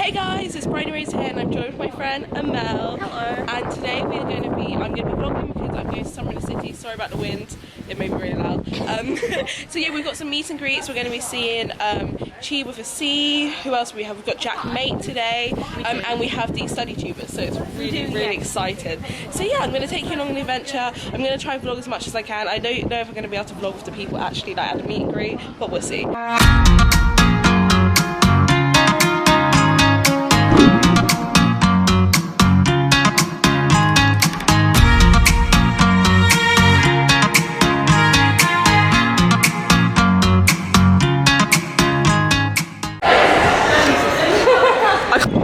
Hey guys, it's Bryony here and I'm joined with my friend Amel. Hello. And today I'm going to be vlogging because I'm going to summer in the city. Sorry about the wind, it may be really loud. So yeah, we've got some meet and greets. We're going to be seeing Chi with a C. Who else do we have? We've got Jack Mate today, and we have the study tubers. So it's really exciting. So yeah, I'm going to take you along the adventure. I'm going to try and vlog as much as I can. I don't know if I'm going to be able to vlog with the people actually like at the meet and greet, but we'll see.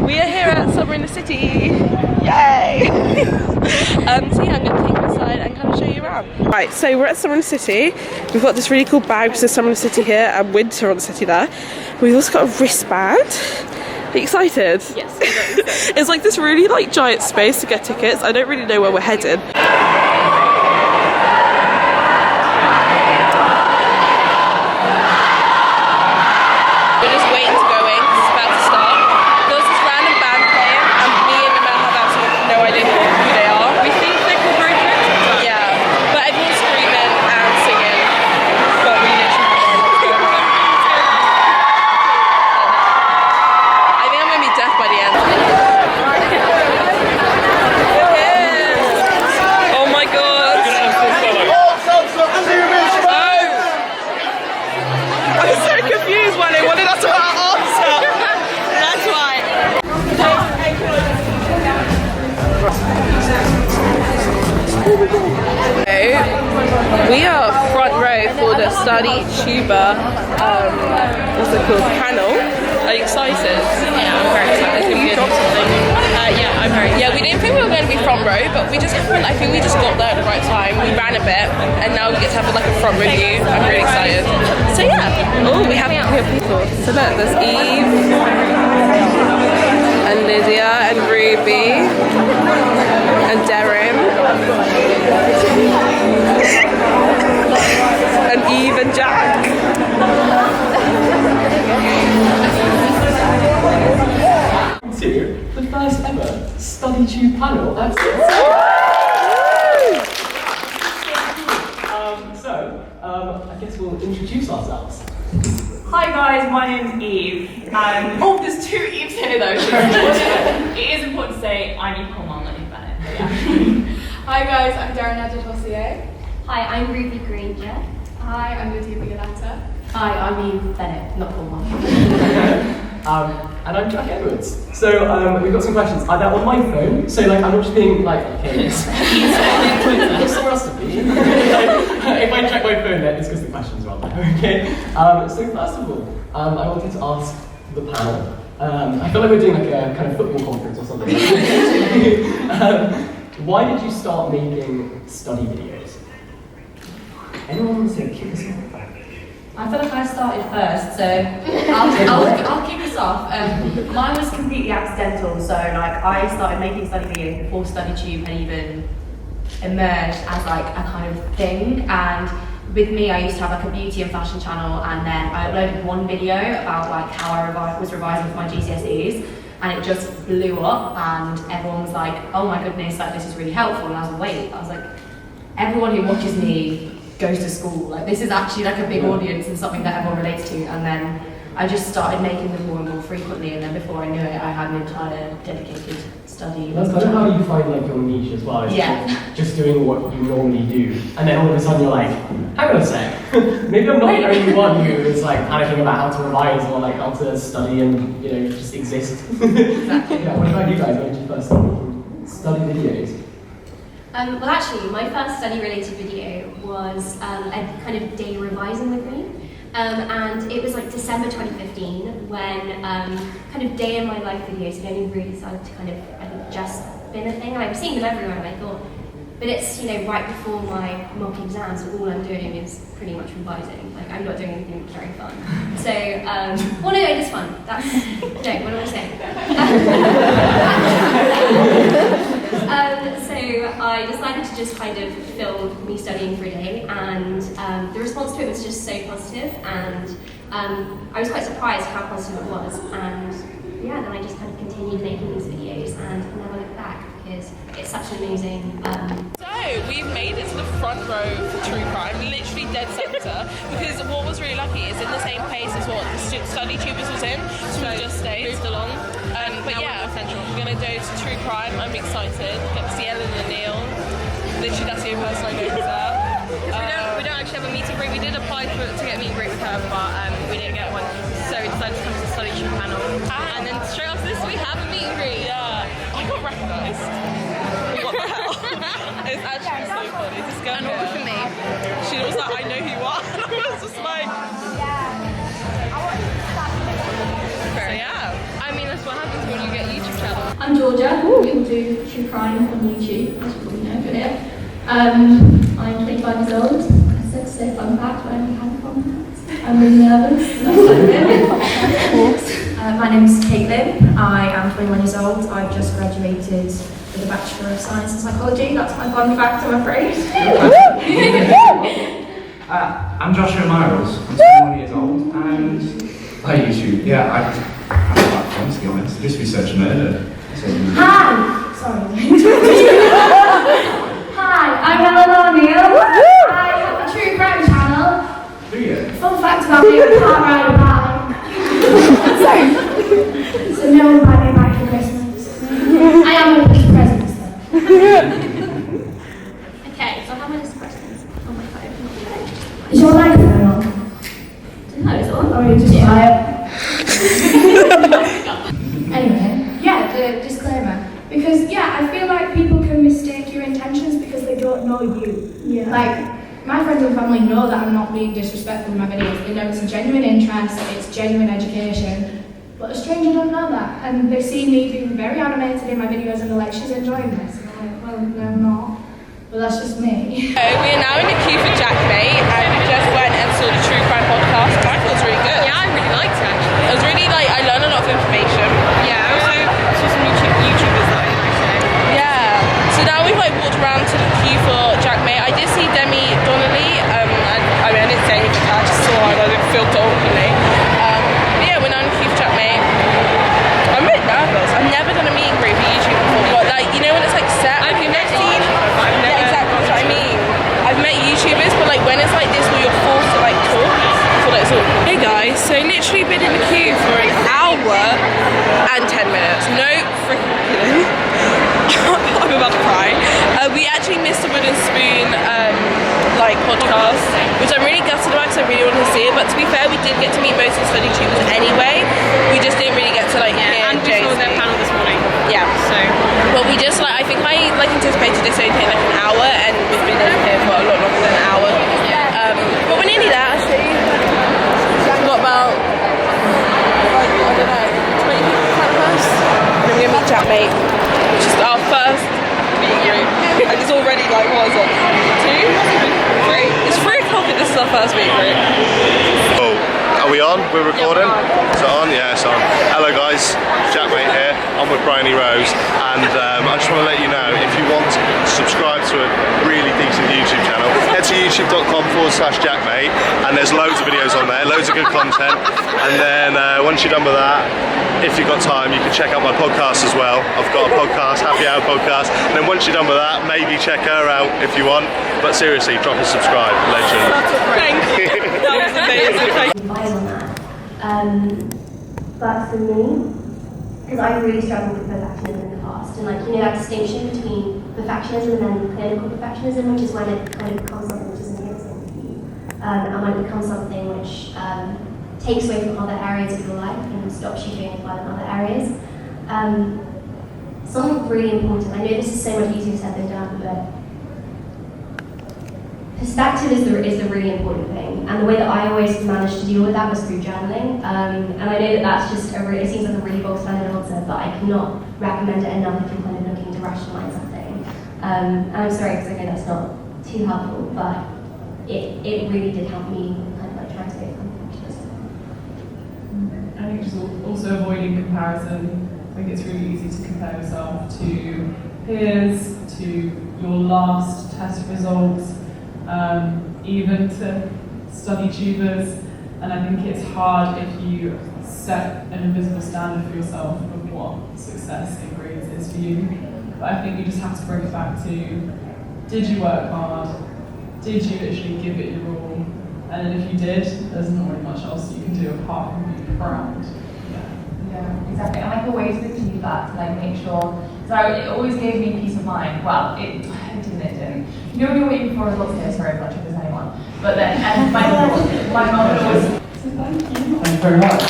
We are here at Summer in the City, yay! So yeah, I'm going to take you inside and kind of show you around. Right, so we're at Summer in the City. We've got this really cool bag which says Summer in the City here and Winter on the City there. We've also got a wristband. Are you excited? Yes, I'm very excited. It's like this really giant space to get tickets. I don't really know where we're headed. We are front row for the study tuber, what's it called, panel. Are you excited? Yeah, I'm very excited. Can you drop something? Yeah, I'm very excited. Yeah, we didn't think we were going to be front row, but we just happened, I think we just got there at the right time. We ran a bit, and now we get to have like a front row view. I'm really excited. So yeah, oh, we have people. So look, there's Eve, and Lydia, and Ruby, and Darren. And Eve and Jack. To the first ever study tube panel. That's it. I guess we'll introduce ourselves. Hi guys, my name's Eve. Oh, there's two Eves here though. It is important to say I'm Eve Coleman, not Eve Bennett. Yeah. Hi guys, I'm Darren Adjatossier. Hi, I'm Ruby Granger. Hi, I'm Lydia Violetta. Hi, I'm Eve Bennett, not Coleman. And I'm Jack Edwards. So we've got some questions. They're on my phone, so I'm not just being okay. There's somewhere else to be. If I check my phone, then it's because the questions are on there. Okay. So first of all, I wanted to ask the panel. I feel like we're doing a kind of football conference or something. Why did you start making study videos? Anyone want to kick us off? I feel like I started first, so I'll kick us off. Mine was completely accidental, so I started making study videos before StudyTube had even emerged as a kind of thing. And with me, I used to have a beauty and fashion channel, and then I uploaded one video about how I was revising for my GCSEs. And it just blew up, and everyone was like, oh my goodness, this is really helpful. And I was like, wait, everyone who watches me goes to school. This is actually a big audience and something that everyone relates to. And then I just started making them more and more frequently, and then before I knew it, I had an entire dedicated study. That's kind of how you find your niche as well. It's just doing what you normally do, and then all of a sudden you're like, hang on a sec, maybe I'm not the only one who is panicking about how to revise or how to study and just exist. Exactly. Yeah, what about you guys? When did you first start making study videos? Well, actually, my first study-related video was a kind of day revising with me. And it was December 2015 when kind of day in my life videos had only really started to I think just been a thing. And I was seeing them everywhere, and I thought, but it's right before my mock exams, so all I'm doing is pretty much revising. I'm not doing anything very fun. So, well, no, it is fun. That's no. What am I saying? So I decided to just kind of film me studying for a day, and the response to it was just so positive, and I was quite surprised how positive it was. And yeah, then I just kind of continued making these videos and never looked back because it's such an amazing. So we've made it to the front row for true crime, literally dead centre, because what was really lucky is in the same place as what the study tubers was in, so we just stayed. Moved along. But yeah, we're gonna go to true crime. I'm excited. Get to see Ellen and Neil. Literally, that's the only person I know who's there. We don't actually have a meet and greet. We did apply to get a meet and greet with her, but we didn't get one. So we decided to come to the study tube panel. And then straight after this, we have a meet and greet. Yeah, I got recognised. What the hell? It's actually so funny. This girl And all for me. She was like, I know who you are. And I was just like, so yeah. I mean, that's what happens when you get a YouTube channel. I'm Georgia. We do true crime on YouTube, as you probably know for here. I'm 25 years old. I said to say fun fact, but I only had a fun fact. I'm really nervous. My name's Caitlin. I am 21 years old. I've just graduated with a Bachelor of Science in Psychology. That's my fun fact, I'm afraid. I'm Joshua Miles. I'm 21 years old, and hi YouTube. Yeah, I have a lot of fun, to be honest. Just research murder. So, Hi! Sorry. Hi, I'm Ellen O'Neill. I have a true crime channel. do you? Fun fact about me, I can't ride a bike. Sorry. So no one buy me a bike for Christmas. I am one of the presents though. Okay, so how many questions on my phone? Is your microphone on? No, it's on. Or are you just quiet? Anyway, yeah, the disclaimer. Because, yeah, I feel like people can mistake your intentions because they don't know you. Yeah. Like, my friends and family know that I'm not being disrespectful in my videos. They know it's a genuine interest, it's genuine education. But a stranger don't know that. And they see me being very animated in my videos and they're like, she's enjoying this. And I'm like, well, no, I'm not. But that's just me. We are now in the queue for Jackmate, and we just went and saw the True Crime podcast. I thought it was really good. Yeah, I really liked it actually. It was really like, I learned a lot of information. Yeah, I also saw some YouTubers that I like. Yeah. So now we've like walked around to the queue for Jackmate. I did see Demi Donnelly. I didn't say anything. I just saw her. I didn't feel openly. But yeah, we're now in the queue for Jackmate. I'm a bit nervous. I've never done a meet and greet for YouTube before. But like, you know when it's like set. I've never seen Yeah, exactly. That's what I mean. I've met YouTubers, but like when it's like this where you're forced to like talk, I feel like it's all. Hey guys, so literally been in the queue for an hour and 10 minutes. No freaking kidding. I'm about to cry. We actually missed the Wooden Spoon like podcast, which I'm really gutted about because I really wanted to see it. But to be fair, we did get to meet most of the study tubers anyway. We just didn't really get to like hear And we saw their panel this morning. Yeah. So. Well, we just like, I think I like anticipated this only take like an hour, and we've been in here for a lot longer than an hour. But we're nearly there. We've got about, like, I don't know, 20 people in front of us. And then we're gonna meet Jackmate, which is our first meet and greet. And it's already like, what is it? 2? 3? It's 3 o'clock and this is our first meet and greet. Oh, are we on? We're recording? Is it on? Yeah, it's on. Hello guys, Jackmate here. I'm with Bryony Rose, and I just want to let you know, if you want to subscribe to a really decent YouTube channel, head to youtube.com/Jackmate, and there's loads of videos on there, loads of good content. And then once you're done with that, if you've got time, you can check out my podcast as well. I've got a podcast, Happy Hour podcast. And then once you're done with that, maybe check her out if you want. But seriously, drop a subscribe, legend. Thank you. That was amazing. Advice on that. But for me, because I really struggled with perfectionism in the past, and like, you know, that distinction between perfectionism and then clinical perfectionism, which is when it kind of becomes something which is enhancing for you, and when it becomes something which takes away from other areas of your life and stops you doing well in other areas. Something really important, I know this is so much easier said than done, but perspective is the really important thing, and the way that I always managed to deal with that was through journaling. And I know that that's just it seems like a really bog standard answer, but I cannot recommend it enough if you're kind of looking to rationalise something. And I'm sorry because I know that's not too helpful, but it really did help me kind of like try to overcome perfectionism. I think just also avoiding comparison. I think it's really easy to compare yourself to peers, to your last test results, even to study tubers. And I think it's hard if you set an invisible standard for yourself of what success in grades is for you. But I think you just have to bring it back to, did you work hard? Did you literally give it your all? And then if you did, there's not really much else you can do apart from being proud. Yeah, exactly. And like always good to use that to like make sure. So it always gave me peace of mind. Well, it didn't. You know when you're waiting for results here, sorry, I'm not sure if there's anyone. But then, and my mum would always. So thank you. Thank you very much.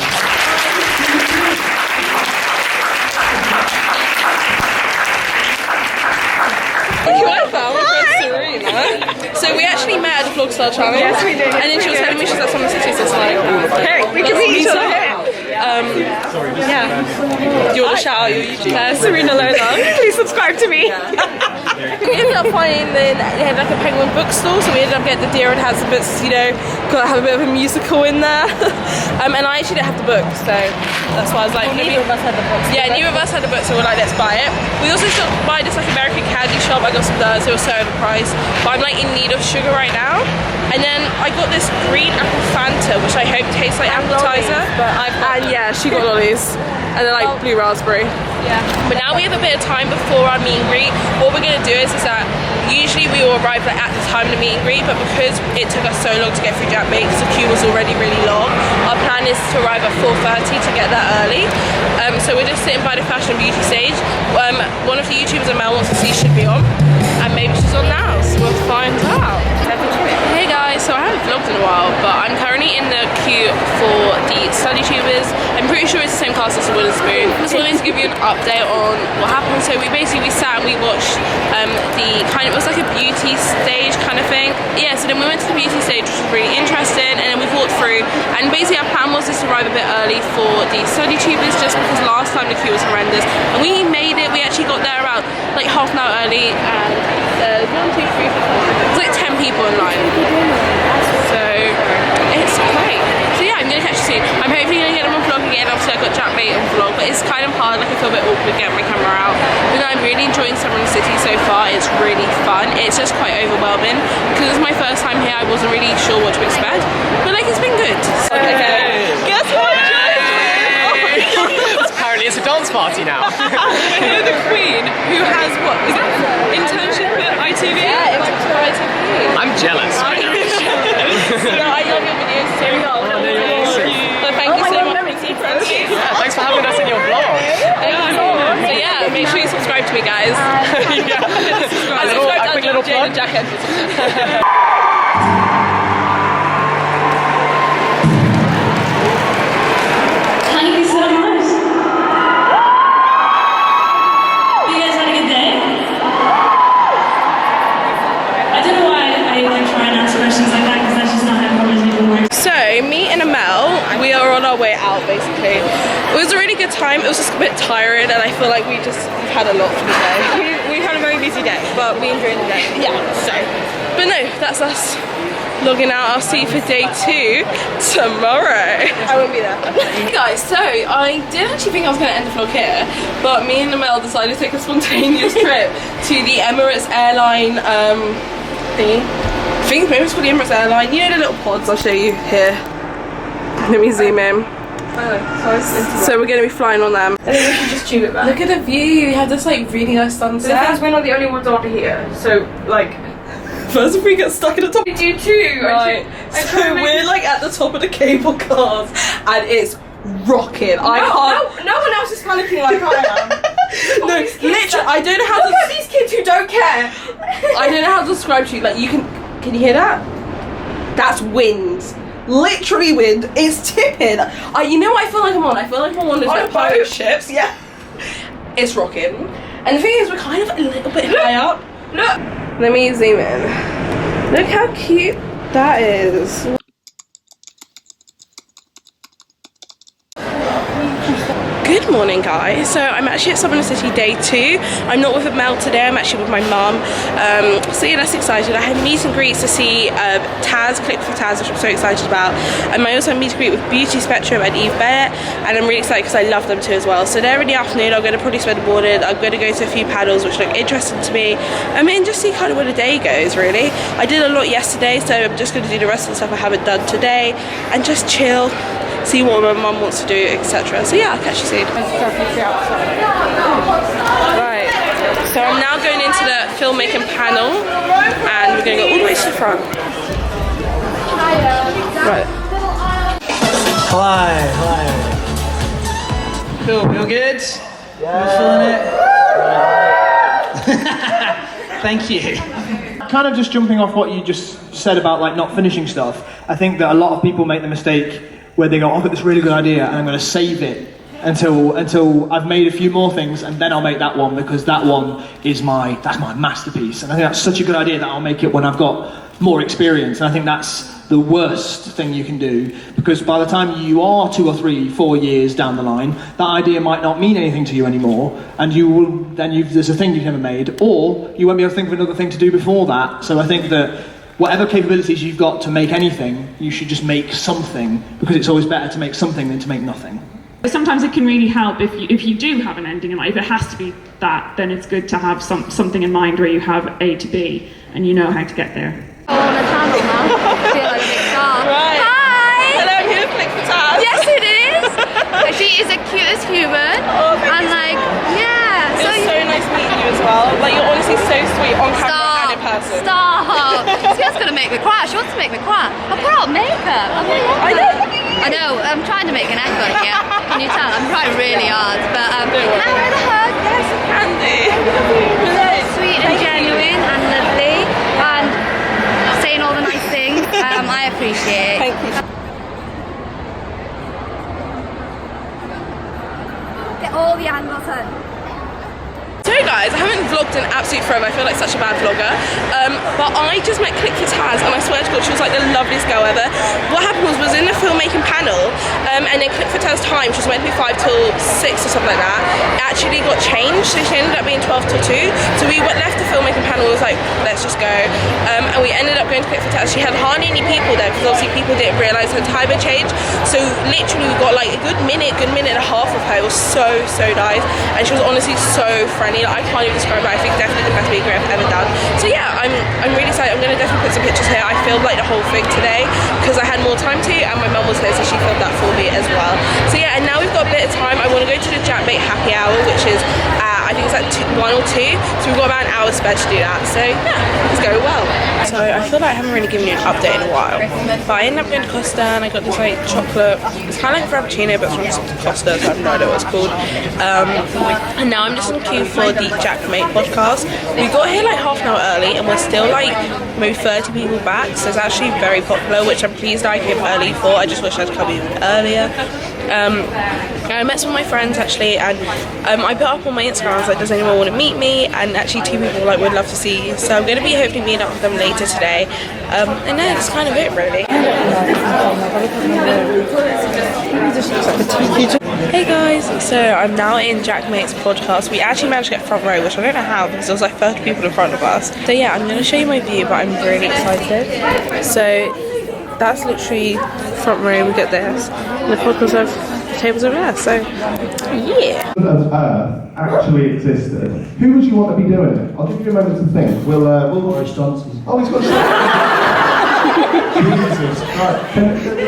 So we actually met at the Vlog Star Challenge. Yes, we did. And then she was telling me she's at some city, so it's like, Hey, we can meet each other. Yeah. Do you want to shout out your YouTube? Serena Lola. Please subscribe to me. We ended up finding they had like a Penguin bookstore, so we ended up getting the Dear and Handsome books, you know, gotta have a bit of a musical in there. And I actually didn't have the book, so that's why I was like, Neither of us had the books. yeah, neither of us had the book, so we're like, let's buy it. We also still buy this like American candy shop. I got some donuts, they were so overpriced, but I'm like in need of sugar right now. And then I got this green apple Fanta, which I hope tastes like appetizer. And yeah, she got lollies. And then like blue raspberry. Yeah. But now we have a bit of time before our meet and greet. What we're gonna do is that usually we will arrive like at the time of the meet and greet, but because it took us so long to get through Jack Mate, because the queue was already really long, our plan is to arrive at 4:30 to get there early. So we're just sitting by the fashion and beauty stage. One of the YouTubers that Mel wants to see should be on, and maybe she's on now, so we'll find out. Hey guys, so I haven't vlogged in a while, but I'm currently in the queue for the study tubers. I'm pretty sure it's the same class as the Witherspoon. Just wanted to give you an update on what happened. So we sat and we watched the kind of, it was like a beauty stage kind of thing. Yeah, so then we went to the beauty stage, which was really interesting, and then we walked through, and basically our plan was just to arrive a bit early for the study tubers, just because last time the queue was horrendous, and we made it. We actually got there around like half an hour early, and there's 1, 2, 3, 4, 5, there's like 10 people in line. So it's great. So yeah, I'm gonna catch you soon. I'm hopefully gonna get them on vlog again. Obviously I got Jack Mate on vlog, but it's kind of hard, like I feel a bit awkward getting my camera out. But I'm really enjoying Summer in the City so far. It's really fun. It's just quite overwhelming because it's my first time here. I wasn't really sure what to expect, but like it's been good. So, guess what? Apparently it's a dance party now. The Queen, who has what? Is it internship at ITV? Yeah, internship at ITV. I'm jealous. No, I love your videos so much. So thank you so much. Yeah, thanks for having us in your vlog. So yeah, make sure you subscribe to me, guys. Yeah. A quick little plug. Jack Edwards. We are on our way out basically. It was a really good time. It was just a bit tiring, and I feel like we just had a lot for the day. We've had a very busy day, but we enjoyed the day. Yeah, so. But no, that's us logging out. I'll see you for day 2 tomorrow. I won't be there. Hey guys, so I did actually think I was going to end the vlog here, but me and Mel decided to take a spontaneous trip to the Emirates airline thingy. I think maybe it's called the Emirates airline. You know the little pods? I'll show you here. Let me zoom in. So we're going to be flying on them. I think we should just tube it back. Look at the view. We have this like really nice sunset. The thing is, we're not the only ones over here, so like. First, if we get stuck at the top. We do too. Right. So we're like at the top of the cable cars, and it's rocking. No one else is panicking like I am. No, literally, I don't know how to. Look at these kids who don't care. I don't know how to describe to you. Like, you can you hear that? That's wind. Literally wind. It's tipping. You know what I feel like I'm on? I feel like I'm on one of those pirate ships. Yeah. It's rocking. And the thing is, we're kind of a little bit high up. Look. Let me zoom in. Look how cute that is. Good Good morning, guys. So I'm actually at Summer City day 2. I'm not with Mel today, I'm actually with my mum. So yeah, that's excited. I had meet and greets to see Taz, Click for Taz, which I'm so excited about. And I also had meet and greet with Beauty Spectrum and Eve Bennett, and I'm really excited because I love them too as well. So there in the afternoon, I'm going to probably spend the morning. I'm going to go to a few paddles which look interesting to me. I mean, just see kind of where the day goes, really. I did a lot yesterday, so I'm just going to do the rest of the stuff I haven't done today and just chill, see what my mum wants to do, etc. So yeah, I'll catch you soon. Right, so I'm now going into the filmmaking panel and we're going to go all the way to the front. Right. Hi. Cool, feel good? Yeah. Feeling it? Thank you. Kind of just jumping off what you just said about like not finishing stuff, I think that a lot of people make the mistake where they go, I've got this really good idea and I'm going to save it until I've made a few more things and then I'll make that one because that one is that's my masterpiece. And I think that's such a good idea that I'll make it when I've got more experience. And I think that's the worst thing you can do, because by the time you are 2 or 3, 4 years down the line, that idea might not mean anything to you anymore, and there's a thing you've never made, or you won't be able to think of another thing to do before that. So I think that whatever capabilities you've got to make anything, you should just make something, because it's always better to make something than to make nothing. Sometimes it can really help if you do have an ending in life. It has to be that, then it's good to have something in mind where you have A to B and you know how to get there. On the channel now. I feel like a big star. Right. Hi! Hello, I'm here to Click for Taz. Yes, it is! She is the cutest human. Oh, and like, yeah. It was so nice meeting you as well. Like, you're honestly so sweet on camera and in person. Stop! She's gonna make me cry. She wants to make me cry. I put on makeup. I know, I'm trying to make an effort here. Can you tell? I'm trying really hard. But can I wear the hug? Yes, you can do. So sweet and genuine and lovely. And saying all the nice things. I appreciate it. Thank you. Get all the angles in. So guys, I haven't vlogged in absolute forever. I feel like such a bad vlogger. But I just met Click for Taz, and I swear to God, she was like the loveliest girl ever. What happened was in the filmmaking panel, and then Click for Taz time, she was meant to be 5 till 6 or something like that, it actually got changed, so she ended up being 12 till 2. So we left the filmmaking panel and was like, let's just go. And we ended up going to Click for Taz. She had hardly any people there, because obviously people didn't realise her time had changed. So literally we got like a good minute and a half of her. It was so nice, and she was honestly so friendly. Like, I can't even describe it. I think definitely the best meet I've ever done. So yeah, I'm really excited. I'm going to definitely put some pictures here. I filmed like the whole thing today because I had more time to, and my mum was there, so she filmed that for me as well. So yeah, and now we've got a bit of time. I want to go to the Jackmate happy hour, which is I think it's like 1 or 2. So we've got about an hour spare to do that. So yeah, it's going well. So I feel like I haven't really given you an update in a while, but I ended up going to Costa and I got this like chocolate. It's kind of like Frappuccino, but it's from Costa, so I have no idea what it's called. And now I'm just in queue for the Jackmate podcast. We got here like half an hour early, and we're still like maybe 30 people back, so it's actually very popular, which I'm pleased that I came early for. I just wish I'd come even earlier. I met some of my friends actually, and I put up on my Instagram, I was like, does anyone want to meet me? And actually 2 people were like, would love to see you. So I'm going to be hopefully meeting up with them later today. And yeah, that's kind of it really. Hey guys, so I'm now in Jackmate's podcast. We actually managed to get front row, which I don't know how, because there was like 30 people in front of us. So yeah, I'm going to show you my view, but I'm really excited. So that's literally front row, we get this. And the podcast have the tables over there, so yeah. If Earth actually existed, who would you want to be doing it? I'll give you a moment to think. We'll Boris Johnson. Oh, he's got Jesus. Right, can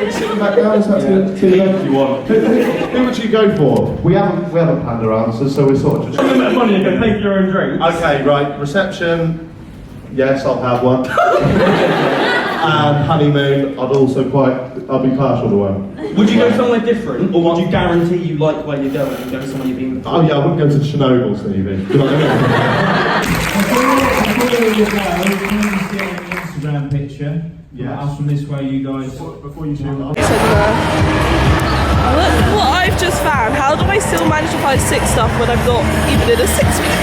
we sit him back down? Is that too late if you want? Who would you go for? We haven't planned our answers, so we're sort of just... Give them money and go pay for your own drink. Okay, right, reception, yes, I'll have one. And honeymoon, I'd be partial to one. Would you go somewhere different, or would you guarantee you like where you're going and go somewhere you've been before? Oh yeah, I wouldn't go to Chernobyl, Stevie. Do you know what I mean? Before you go, can you just get an Instagram picture? Yeah. Us from this way, you guys. Before you shoot. Look what I've just found. How do I still manage to find 6 stuff when I'm not even in a 6-week?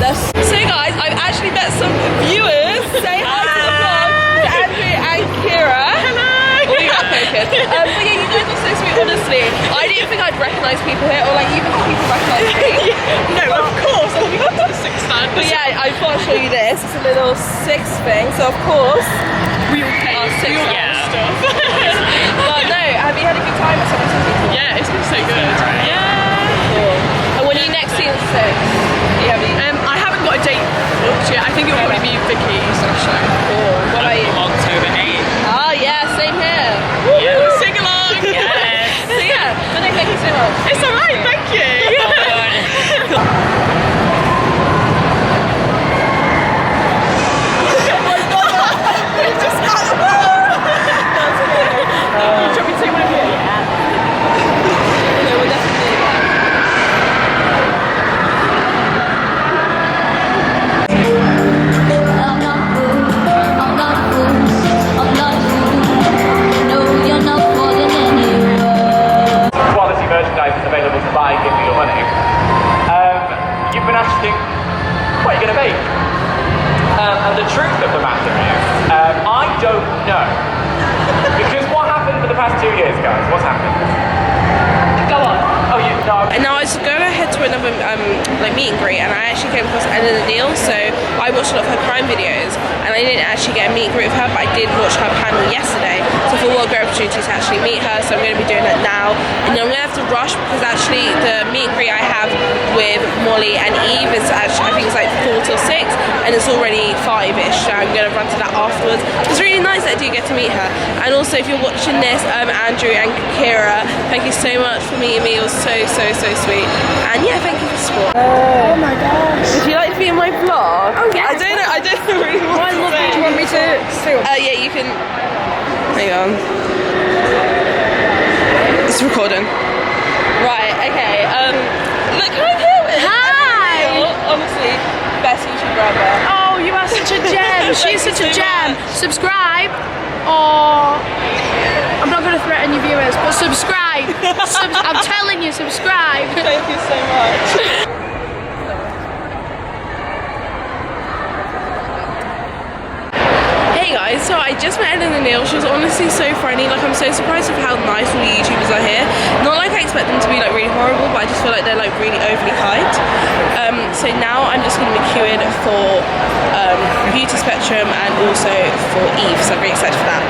So guys, I've actually met some viewers. Say hi to the vlog, to Andrew and Kira. Hello. Well, you got focused. But yeah, you guys are so honestly, I didn't think I'd recognise people here, or like even if people recognise me. No, of course, I'll be up to the 6 stand. But yeah, I thought I'd show you this. It's a little 6 thing, so of course we all pay our 6 stuff. But no, have you had a good time at Summer City? Yeah, it's been so good. Yeah. Cool. And when are you next seeing 6? I haven't got a date booked yet. I think it'll probably be Vicky's show. Cool. What about you? October 8th. Oh yeah, same here. Yeah. Sing along. Yes. So yeah, but no, thank you so much. It's alright, thank you. Quality merchandise is available to buy, give me your money. You've been asked to think, what are you going to make? And the truth of the matter is, I don't know. Because what happened for the past 2 years, guys? What's happened? Go on. Oh, you know. And now I was going ahead to another like meet and greet, and I actually came across Eleanor Neal. So I watched a lot of her crime videos, and I didn't actually get a meet and greet with her, but I did watch her panel yesterday. So I thought, what a great opportunity to actually meet her. So I'm going to be doing that now, and I'm going to have to rush because actually the meet and greet I have with Molly and Eve is actually, I think it's like 4 till 6, and it's already 5ish. So I'm going to run to that afterwards. It's really nice that I do get to meet her. And also, if you're watching this, Andrew and Kira, thank you so much for meeting me. It was so sweet. And yeah, thank you for support. Oh my gosh. Would you like to be in my vlog? Oh yeah. I don't know really what to say. Do you want me to film? Yeah, you can. Hang on. It's recording. Right, okay. Look, I'm here with Hi! honestly, best YouTuber ever. Oh, you are such a gem. She's such a gem. Subscribe, or I'm not going to threaten your viewers, but subscribe. I'm telling you, subscribe. Thank you so much. Hey guys, so I just met Eleanor Neal. She was honestly so friendly. Like, I'm so surprised with how nice all the YouTubers are here. Not like I expect them to be like really horrible, but I just feel like they're like really overly kind. So now I'm just going to be queuing for Beauty Spectrum and also for Eve. So I'm really excited for that.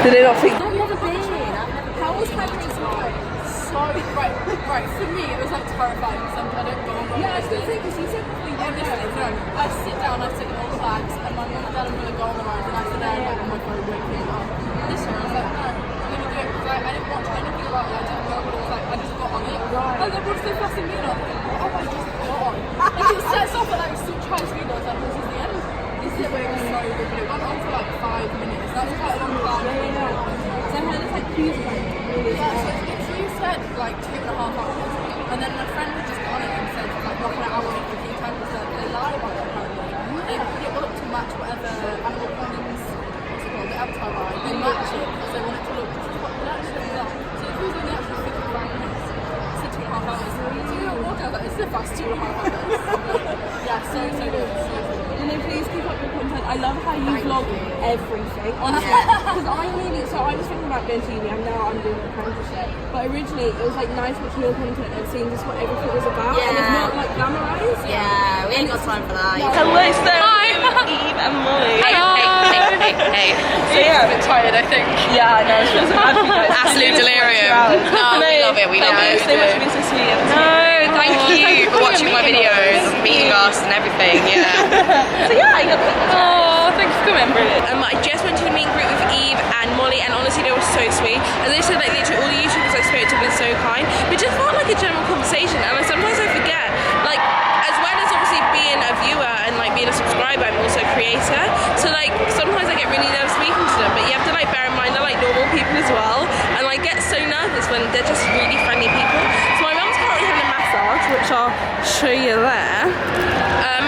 Did they not think? I've never been. How was having it like? So right. For me, it was like terrifying because I don't go on. Yeah, I was gonna say because you said before you went this. No, I sit down, I sit in all the bags, and my mum and dad are gonna go on the ride, and I sit there like on my phone waiting. This year I was like, no, I'm gonna do it because I didn't watch anything about it. I didn't know what it was like. I just got on it. Right. I was like, what's so fascinating? I was like, oh, I just got on. Like it sets off at like such high speed. I was like, this is the end. This is where it was so good, but it went on for like 5 minutes. That was quite a long time. So I had this like huge like you said like 2.5 hours, and then my friend had just got on it and said like half an hour and 15 times they lie about it apparently. They put it up to match whatever Animal Crossing's what's it called, the Avatar ride. They match it because they want it to look actually that. So it was only actually 55 minutes. It's 2.5 hours. So you don't walk out like it's the fast 2.5 hours. Yeah, so good. And then please keep up your content. I love how you vlog everything. Honestly, because I was thinking about going to uni, and now I'm doing an apprenticeship. But originally, it was like nice watching your content and seeing just what everything was about, and it's not like glamorized. Yeah, we ain't got time for that. Hello, so Eve and Molly. Hey. So yeah, a bit tired, I think. Yeah, I know. It's just Absolute delirium. No, we love it. We love it. Thank you so much for being so sweet. No, thank you for watching my videos, meeting us, and everything. Yeah. So yeah, I got Oh, thanks for coming. Brilliant. I just went to the meet and greet with Eve and Molly, and honestly they were so sweet. As they said, like literally all the YouTubers I spoke to have been so kind. We just felt like a general conversation, and sometimes I forget, like as well as obviously being a viewer and like being a subscriber, I'm also a creator. So like sometimes I get really nervous speaking to them, but you have to like bear in mind they're like normal people as well, and I get so nervous when they're just really friendly people. So my mum's currently having a massage, which I'll show you there.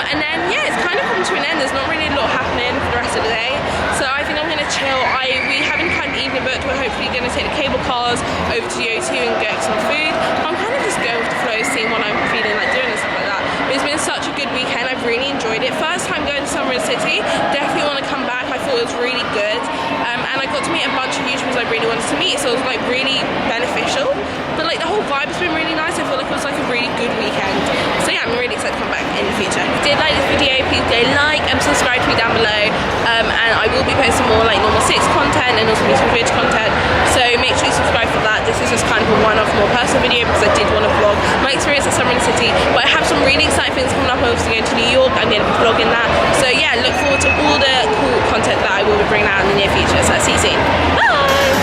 And then yeah, it's kind of come to an end. There's not really a lot happening for the rest of the day, so I think I'm gonna chill. We haven't had an evening booked. We're hopefully gonna take the cable cars over to the O2 and get some food. I'm kind of just going with the flow, seeing what I'm feeling like doing and stuff like that. But it's been such a good weekend. I've really enjoyed it. First time going to Summer City. Definitely want to come back. I thought it was really good, and I got to meet a bunch bunch of YouTubers I really wanted to meet, so it was like really beneficial. But like the whole vibe has been really nice. I feel like it was like a really good weekend. So yeah, I'm really excited to come back in the future. If you did like this video, please go like and subscribe to me down below. And I will be posting more like normal SITC content and also meet and greet content. So make sure you subscribe for that. This is just kind of a one-off, more personal video because I did want to vlog my experience at summer in the city. But I have some really exciting things coming up. I'm obviously going to New York. I'm going to be vlogging that. So yeah, look forward to all the cool content that I will be bringing out in the near future. So see you soon. Bye!